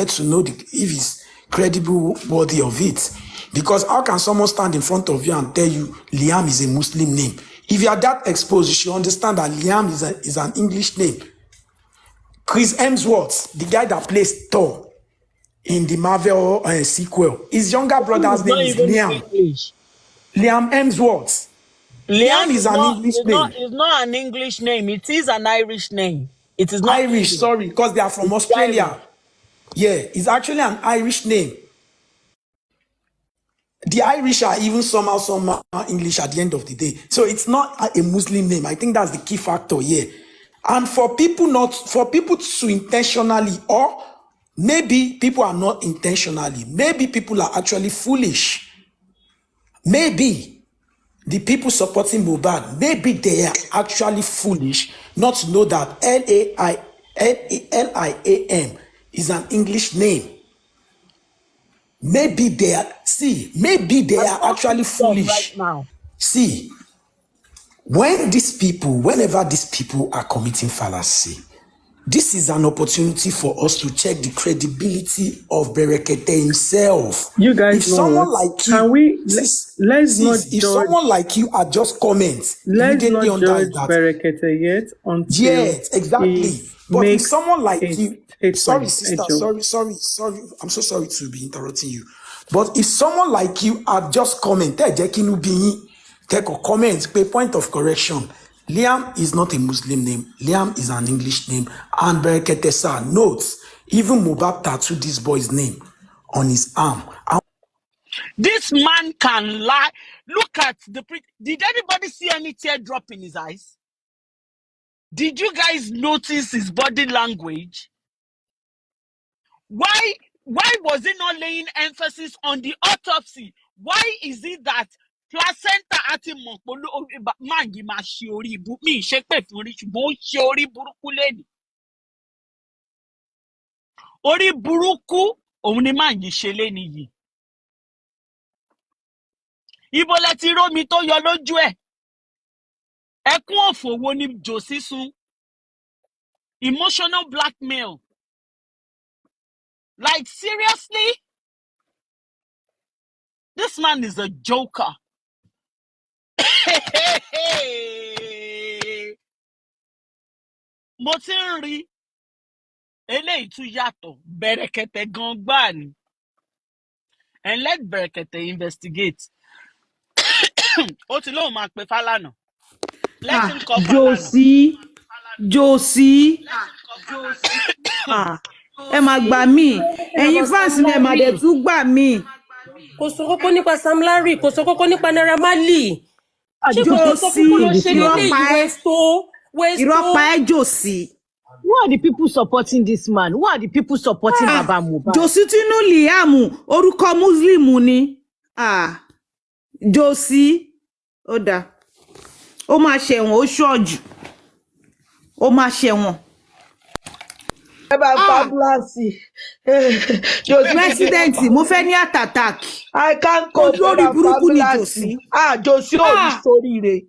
wanted to know if he's credible, worthy of it. Because how can someone stand in front of you and tell you Liam is a Muslim name? If you are that exposed, you should understand that Liam is an English name. Chris Hemsworth, the guy that plays Thor in the Marvel sequel, his younger brother's name is Liam. Liam Hemsworth. Liam is an English name. It's not an English name. It is an Irish name. It is not Irish, English. sorry, because they are from Australia. Yeah, it's actually an Irish name. The Irish are even somehow English at the end of the day. So it's not a Muslim name. I think that's the key factor here. And for people to intentionally, or maybe people are not intentionally, maybe people are actually foolish. Maybe the people supporting Mohbad, maybe they are actually foolish not to know that Liam is an English name. Maybe they are, actually foolish. Right now. See, whenever these people are committing fallacy, this is an opportunity for us to check the credibility of Berekete himself. You guys if someone like you, if someone like you are just comments, let's not judge Berekete yet until yes, exactly. But if someone like you, sorry, sister, sorry, I'm so sorry to be interrupting you. But if someone like you are just comment, take a comment, pay point of correction. Liam is not a Muslim name. Liam is an English name. And Berekete sir notes, even Mohbad tattooed this boy's name on his arm. This man can lie. Look at the did anybody see any teardrop in his eyes? Did you guys notice his body language? Why was he not laying emphasis on the autopsy? Why is it that placenta àti mọ̀pọ̀lọ́ man yìí máa ṣe orí ibu mi ṣe pé fún rí ṣùgbọ́n ó ṣe orí burúkú lẹ́nu. Orí burúkú òun ni man yìí ṣe lẹ́nu yìí. Ibo lẹ ti rómi tó yọ lójú ẹ̀. Ẹkún òfòwò ni Jòsí sun. Emotional blackmail. Like seriously? This man is a joker. Mo ti ń rí eléyìí tún yàtọ̀ Berekete gan gbà ni. And let Berekete investigate. Ó ti lóun máa pe Fálànà. Let him call Fálànà. Josie. Ẹ máa gbà mí. Ẹ̀yin fans mi ẹ máa dẹ̀ tún gbà mí. Kò sọ kókó nípa Sam Larry, kò sọ kókó nípa Naira Marley. Josie. Who are the people supporting this man? Who are the people supporting Baba Mohbad? Josie tinu Liam, orúkọ Muslim ni. Josie. Oda. Ó máa ṣẹ̀wọ̀n, ó ṣọ́ọ̀jù. Ó máa ṣẹ̀wọ̀n. President, mo fẹ́ ní attack. I can't go lórí burúkú ni Josie. Josie ò ní sóríire.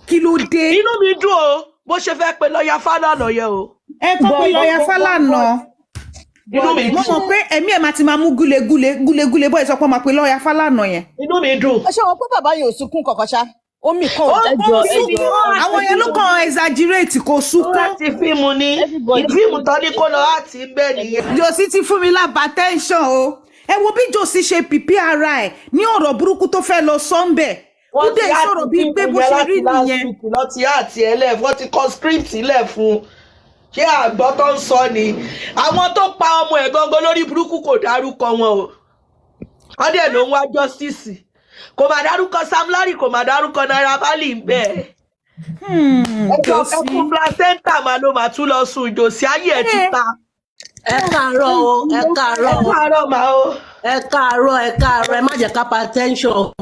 Kí ló dé? Inú mi dùn o, bó ṣe fẹ́ pe lọ́ọ̀yà Fálànà yẹn o. Ẹ kọ́ pé lọ́ọ̀yà Fálànà. Inú mi dùn. Mo mọ̀ pé ẹ̀mí ẹ̀ máa ti máa mú gúlegúle bọ́ ìsọpọ̀ máa pe lọ́ọ̀yà Fálànà yẹn. Inú mi dùn. Ẹ ṣe wọn pé bàbá yóò sunkún kankan ṣá. Omi kan ẹjọ́. Àwọn yẹn ló kàn exaggerate kò sunkún. Láti fíìmù ni. Ìfíìmù tán ní kó lọ láti bẹ́ẹ̀ nìyẹn. Josie ti fún mi lába tension o. Ẹ wo bí Josie ṣe pìpì ara ẹ̀ ní ọ̀rọ̀ burúkú tó fẹ́ lọ sọ́ńbẹ̀. Ó dé sọ̀rọ̀ bíi pé bó ṣe rí nìyẹn. Wọ́n ti àti ẹlẹ́ wọ́n ti kọ script ilẹ̀ fún. Ṣé àgbọ̀ tó ń sọ ni? Àwọn tó pa ọmọ ẹ̀ gangan lórí burúkú kò dárúkọ wọn o. Wọ́n dẹ̀ ló ń wá justice. Kò má dárúkọ Sam Larry, kò má dárúkọ Naira Marley ń bẹ̀. Ẹkùn placenta máa ló máa tún lọ sùn Josie ayé ẹ̀ ti ta. Ẹ káàárọ̀ o, ẹ káàárọ̀. Ẹ káàárọ̀ máa o. Ẹ káàárọ̀, ẹ má jẹ́ ká pa attention.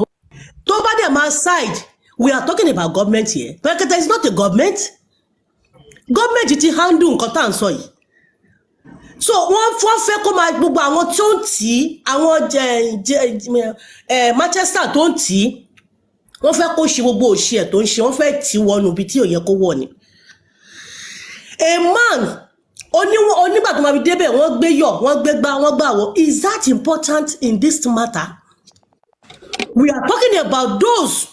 Tó bá dẹ̀ máa side, we are talking about government here. Berekete is not a government. Government ti handle nǹkan tá à ń sọ yìí. So wọ́n fẹ́ kó máa gbogbo àwọn tó ń tì í, àwọn Manchester tó ń tì í, wọ́n fẹ́ kó ṣe gbogbo òṣì ẹ̀ tó ń ṣe, wọ́n fẹ́ tì wọnú ibi tí ò yẹ kó wọ̀ ni. A man onígbà tó máa fi débẹ̀ wọ́n gbé yọ̀ wọ́n gbé gbá wọ́n gbà wọ́. Is that important in this matter? We are talking about those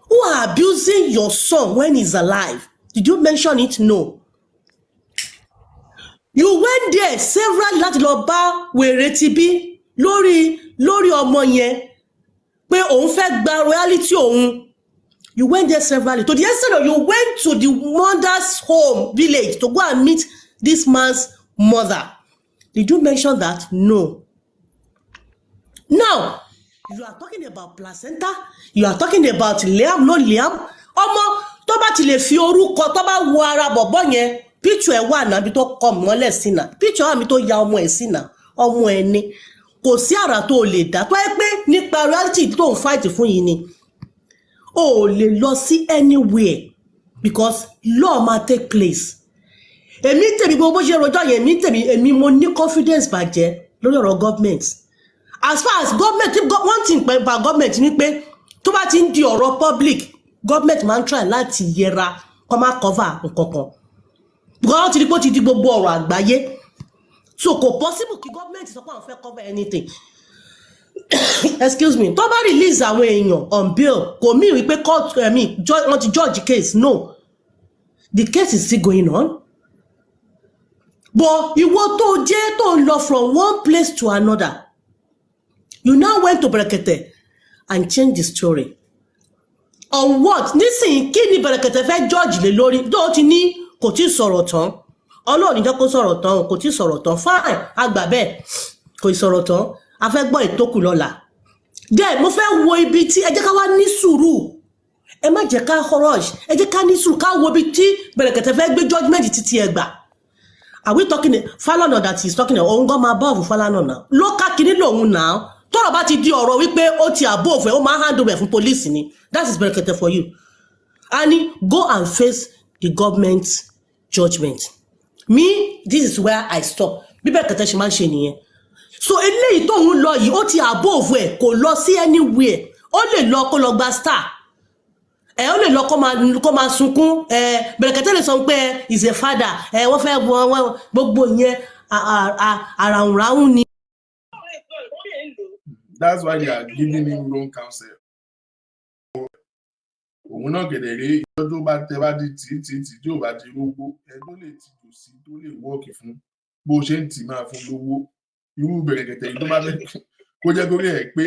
who are abusing your son when he's alive. Did you mention it? No. You went there several láti lọ bá wèrè ti bí lórí ọmọ yẹn pé òun fẹ́ gba royalty òun. You went there severally. To the extent of you went to the mother's home village to go and meet this man's mother. Did you mention that? No. Now, you are talking about placenta. You are talking about Liam, no Liam. Ọmọ tó bá ti lè fi orúkọ tó bá wo ara bọ̀bọ̀ yẹn. Picture ẹ̀ wà náà bí tó kọ mọ́lẹ̀ sí náà. Picture wà mí tó ya ọmọ ẹ̀ sí náà. Ọmọ ẹ̀ ni. Kò sí àrà tó lè dá. Tó yẹ pé nípa reality tó ń fight fún yìí ni. O lè lọ sí anywhere because law ma take place. Èmi tèmi gbogbo ṣe rojọ́ yẹn èmi mo ní confidence bàjẹ́ lórí ọ̀rọ̀ government. As far as government, one thing about government ni pé tó bá ti ń di ọ̀rọ̀ public, government máa ń try láti yẹra kó má cover nǹkankan. Because wọ́n ti di pé ó ti di gbogbo ọ̀rọ̀ àgbáyé. So kò possible kí government sọ pé àwọn fẹ́ cover anything. Excuse me, tó bá release àwọn èèyàn on bail kò mí wípé court wọ́n ti judge case. No, the case is still going on. But ìwọ tó jẹ́ tó ń lọ from one place to another, you now went to Berekete and changed the story. On what? Nísìnyí kí ni Berekete fẹ́ judge lé lórí? Tó ti ní kò tí sọ̀rọ̀ tán. Ọlọ́run ní jẹ́ kó sọ̀rọ̀ tán, kò tí sọ̀rọ̀ tán. Fine, àgbà bẹ́ẹ̀ kò sọ̀rọ̀ tán. A fẹ́ gbọ́ ìtókù lọ́la. Then mo fẹ́ wo ibi tí ẹ jẹ́ ká wá ní sùúrù. Ẹ má jẹ́ ká rush. Ẹ jẹ́ ká ní sùúrù ká wo ibi tí Berekete fẹ́ gbé judgment títí ẹ gbà. Are we talking Falana that he's talking òun gan máa bọ́ọ̀fù Falana náà? Lóka kìíní lòun náà. Tọ́rọ̀ bá ti di ọ̀rọ̀ wípé ó ti above ẹ̀ ó máa hand over fún police ni. That is Berekete for you. And go and face the government judgment. Me, this is where I stop. Bí Berekete ṣe máa ń ṣe nìyẹn. So eléyìí tó ń lọ yìí ó ti above ẹ̀ kò lọ sí anywhere. Ó lè lọ kó lọ gba star. Ó lè lọ kó máa sunkún. Berekete lè sọ pé is a father. Wọ́n fẹ́ gbogbo yẹn àràùnràùn ni. That's why they are giving him wrong counsel. Òun náà gẹ̀dẹ̀ rí ìjọ tó bá tẹ bá di tí tí ò bá ti rówó ẹ tó lè ti kò sí tó lè wọ́ọ̀kì fún bó ṣe ń tì máa fún lówó irú Berekete yìí tó bá fẹ́ kó jẹ́ kó rí ẹ̀ pé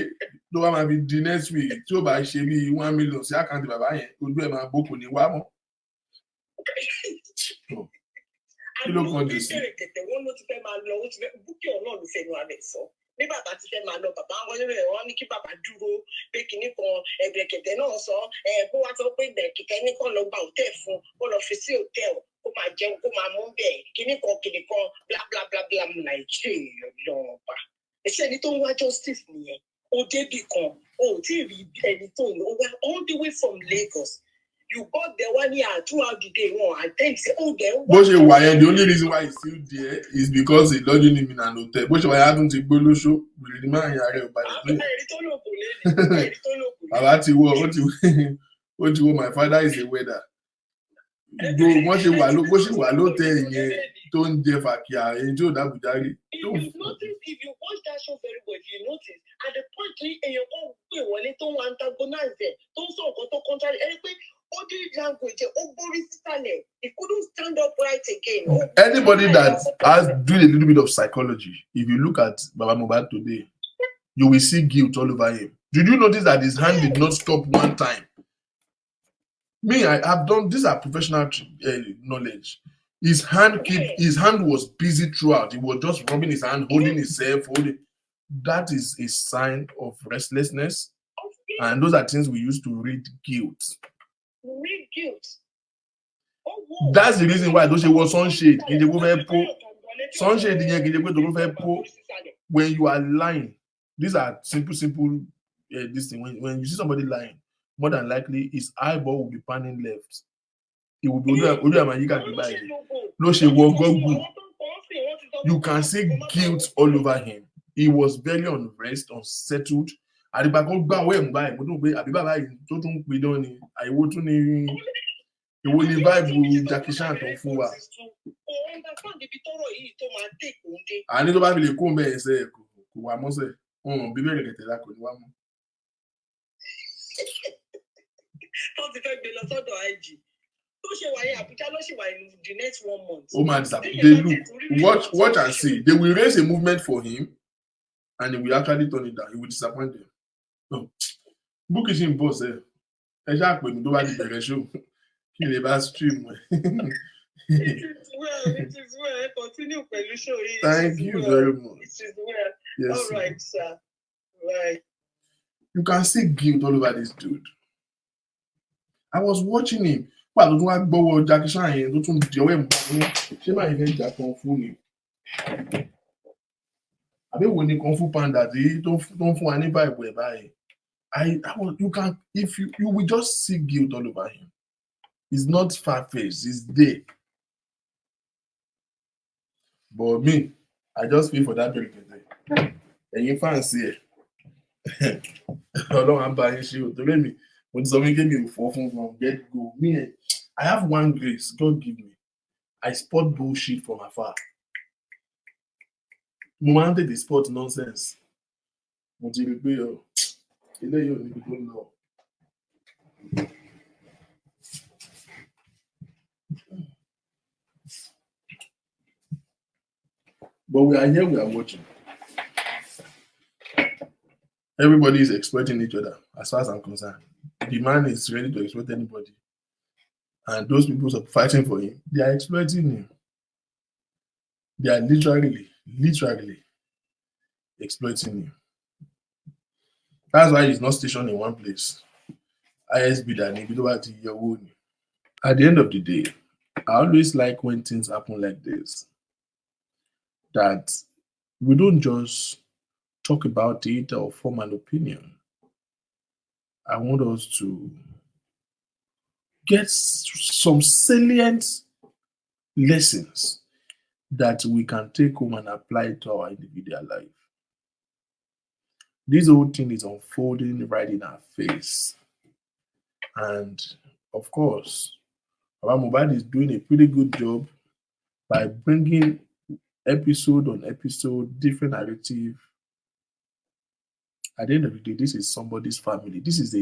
tó bá máa fi di next week tí ó bá ṣe bí 1 million sí àkáǹtì bàbá yẹn ojú ẹ̀ máa bókò ní wá mọ́. Kí ló kàn dé sí? Berekete wọn ló ti fẹ́ máa lọ ó ti fẹ́ búkẹ́ ọ̀nà ló fẹ́ nu alẹ́ sọ. Ní bàbá ti fẹ́ máa lọ bàbá wọn nínú ẹ̀ wọ́n ní kí bàbá dúró pé kinní kan Berekete náà sọ bó wá sọ pé Berekete ní kàn lọ gba hòtẹ́ẹ̀ fún ó lọ fi sí hòtẹ́ẹ̀ kó máa jẹun kó máa mú bẹ́ẹ̀ kinní kan bla bla bla bla Nàìjíríà lọ́ọ̀bà. Ẹ̀ṣẹ̀ ẹni tó ń wá justice nìyẹn ó débì kan ó tí ì rí ẹni tó ń wá all the way from Lagos. You got the 1 year throughout the day. I think bó ṣe wà yẹn the only reason why he's still there is because he lodging him in an hotel. Bó ṣe wà yẹn á tún ti gbó lóṣó wèrè ní máa ń yàrá ẹ̀ balẹ̀ pé bàbá ti wọ ó ti wọ my father is a weather. Bó ṣe wà lótẹ̀ yẹn tó ń jẹ fàkíà èyí tí ò dábùjá rí. If you watch that show very well, you notice at the point èèyàn kan pè wọlé tó ń antagonize tó ń sọ nǹkan tó contrary ẹni pé body language he couldn't stand up right again. Anybody that has doing a little bit of psychology, if you look at Baba Mohbad today, you will see guilt all over him. Did you notice that his hand did not stop one time? Me, I have done these are professional knowledge. His hand was busy throughout. He was just rubbing his hand, holding himself, That is a sign of restlessness, and those are things we use to read guilt. Read guilt. That's the reason why those was sunshade. Sunshade when you are lying. These are simple this thing. When you see somebody lying, more than likely his eyeball will be panning left. It will be you can see guilt all over him. He was very unrest, unsettled. Èwo ni vibe Jackie Chan tó ń fún wa? Àní tó bá fi lè kó ń bẹ́ẹ̀ ṣe kò wá mọ́sẹ̀. Bí Berekete la kò ní wá mọ́. Tó ti fẹ́ gbé lọ sọ́dọ̀ IG. Tó ṣe wáyé Àbújá ló ṣì wà in the next 1 month. Oh man, they look, watch and see. They will raise a movement for him and he will actually turn it down. He will disappoint them. No. Book is in boss. Ẹ ṣáà pè mí tó bá di bẹ̀rẹ̀ show. Kí lè bá stream. It is well. Continue pẹ̀lú show yìí. Thank you very much. It is well. Yes, all right, sir. Right. You can see guilt all over this dude. I was watching him. Wà tó tún wá gbọ́wọ́ Jackie Chan yẹn tó tún di ọwọ́ ẹ̀ mú ṣé máa yẹ jà kan fún ni? Àbí wo ni kan fún panda tí tó ń fún wa ní báyìí ẹ̀ báyìí? You can, if you will just see guilt all over him. It's not far-fetched, it's there. But me, I just feel for that Berekete. Ẹ̀yin fancy ẹ̀. Ọlọ́run á bá yín ṣe o. Torí mi, mo ti sọ fún mi ò fọ́ fún from get go. Me, I have one grace God give me. I spot bullshit from afar. Mo máa ń tètè spot nonsense. Mo ti rí pé eléyìí ò níbi tó lọ. But we are here, we are watching. Everybody is exploiting each other, as far as I'm concerned. The man is ready to exploit anybody. And those people who are fighting for him, they are exploiting him. They are literally exploiting him. That's why he's not stationed in one place. ISB that at the end of the day, I always like when things happen like this. That we don't just talk about it or form an opinion. I want us to get some salient lessons that we can take home and apply to our individual life. This whole thing is unfolding right in our face. And of course, Mohbad is doing a pretty good job by bringing episode on episode, different narrative. At the end of the day, this is somebody's family. This is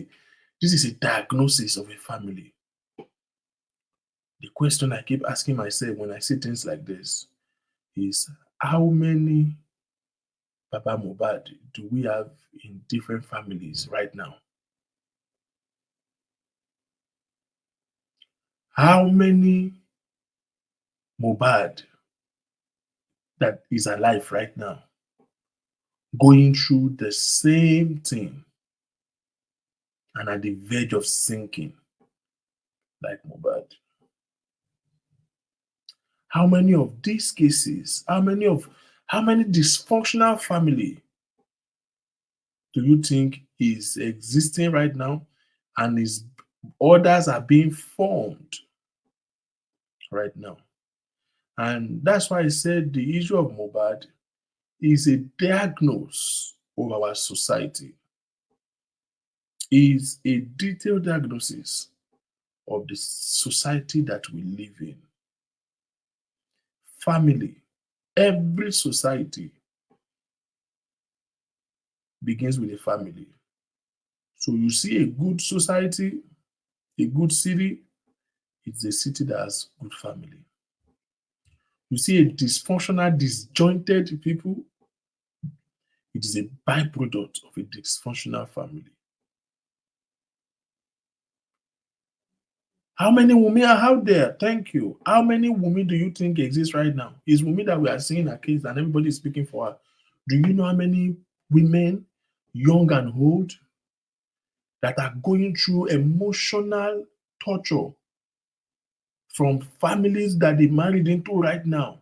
a diagnosis of a family. The question I keep asking myself when I see things like this is, how many Baba Mohbad do we have in different families right now? How many Mohbad that is alive right now going through the same thing and at the verge of sinking like Mohbad? How many of these cases, how many dysfunctional family do you think is existing right now and others are being formed right now? And that's why I said the issue of Mohbad is a diagnosis of our society. Is a detailed diagnosis of the society that we live in. Family, every society begins with a family. So you see a good society, a good city, it's a city that has good family. You see a dysfunctional, disjointed people, it is a byproduct of a dysfunctional family. How many women are out there? Thank you. How many women do you think exist right now? Is women that we are seeing a case and everybody is speaking for her. Do you know how many women, young and old, that are going through emotional torture from families that they married into right now?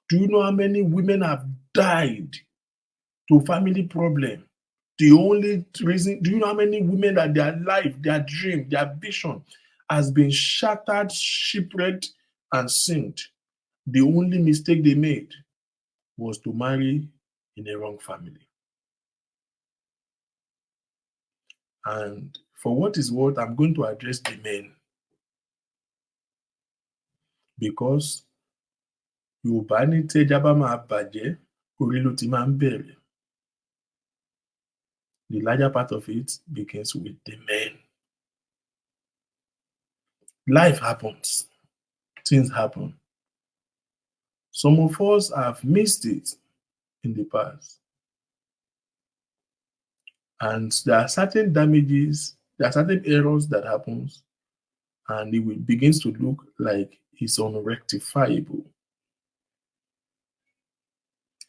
Do you know how many women have died to family problem? The only reason, do you know how many women that their life, their dream, their vision has been shattered, shipwrecked, and sunk? The only mistake they made was to marry in a wrong family. And for what is worth, I'm going to address the men. because Yorùbá ní tẹ́já bá máa bàjẹ́, orí ló ti máa ń bẹ̀rẹ̀. The larger part of it begins with the men. Life happens. Things happen. Some of us have missed it in the past. And there are certain damages, there are certain errors that happens, and it begins to look like it's unrectifiable.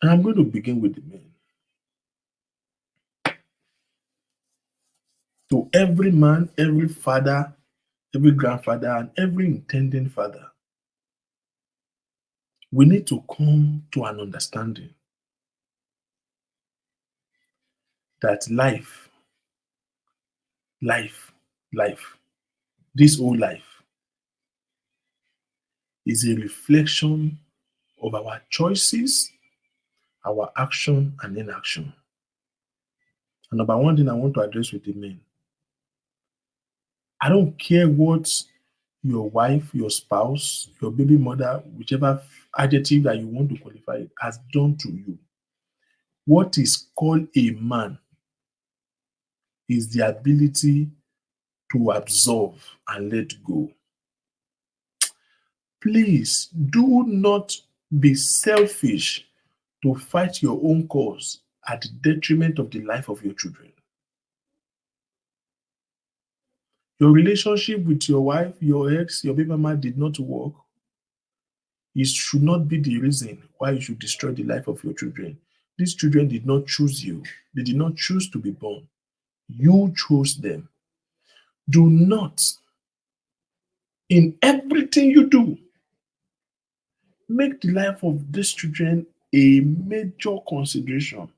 And I'm going to begin with the men. To every man, every father, every grandfather, and every intending father, we need to come to an understanding that life, this whole life is a reflection of our choices, our action and inaction. And number one thing I want to address with the men, I don't care what your wife, your spouse, your baby mother, whichever adjective that you want to qualify it, has done to you. What is called a man is the ability to absorb and let go. Please do not be selfish to fight your own cause at the detriment of the life of your children. Your relationship with your wife, your ex, your baby mama did not work. It should not be the reason why you should destroy the life of your children. These children did not choose you. They did not choose to be born. You chose them. Do not, in everything you do, make the life of these children a major consideration.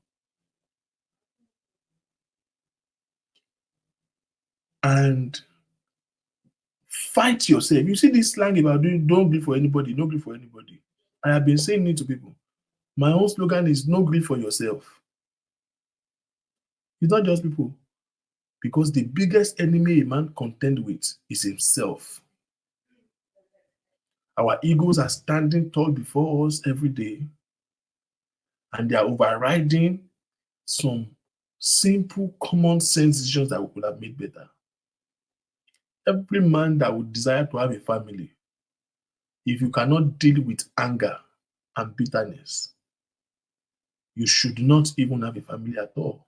And fight yourself. You see this slang about doing don't grieve for anybody, don't grieve for anybody. I have been saying it to people. My own slogan is no grief for yourself. It's not just people. Because the biggest enemy a man contend with is himself. Our egos are standing tall before us every day, and they are overriding some simple common sense decisions that we could have made better. Every man that would desire to have a family, if you cannot deal with anger and bitterness, you should not even have a family at all.